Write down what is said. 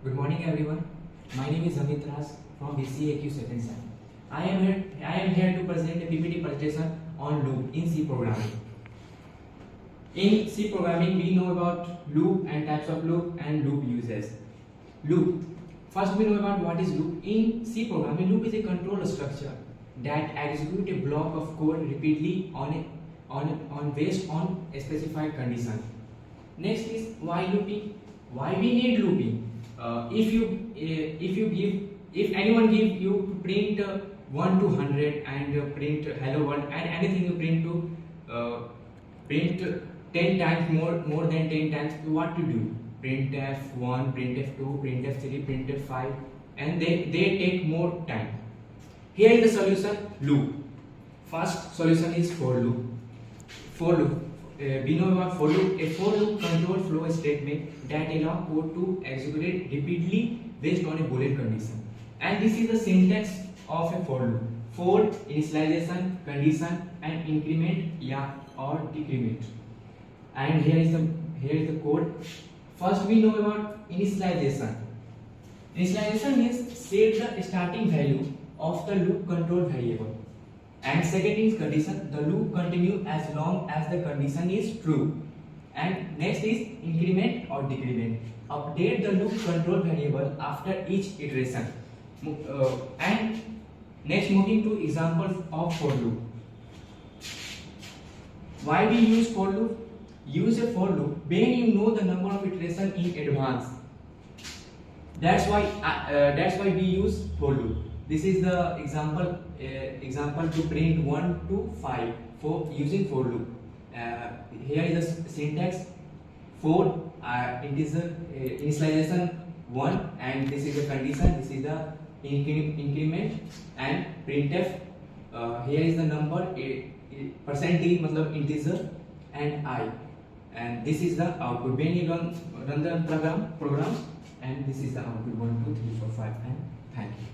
Good morning everyone. My name is Amit Ras from BCA Q second sem. I am here to present a PPT presentation on loop in C programming. In C programming, we know about loop and types of loop and loop uses. Loop. First, we know about what is loop. In C programming, loop is a control structure that executes a block of code repeatedly on based on a specified condition. Next is why looping. Why we need looping? If anyone give you to print 1 to 100 and print hello world and anything you print to print 10 times more than 10 times, what to do? Print F1, print F2, print F3, print F5, and they take more time. Here is the solution: loop. First solution is for loop. For loop. We know about for loop. A for loop control flow statement that allow code to execute repeatedly based on a Boolean condition. And this is the syntax of a for loop: for, initialization, condition, and increment or decrement. And here is the code. First we know about initialization. Initialization is set the starting value of the loop control variable. And second is condition. The loop continue as long as the condition is true. And next is increment or decrement. Update the loop control variable after each iteration. And next, moving to examples of for loop. Why we use for loop? Use a for loop when you know the number of iterations in advance. That's why we use for loop. This is the example to print 1 to 5 for using for loop. Here is the syntax: for integer initialization 1, and this is the condition. This is the increment, and printf. Here is the number percentage matlab integer and I, and this is the output when you run the program, and this is the output 1 2 3 4 5, and thank you.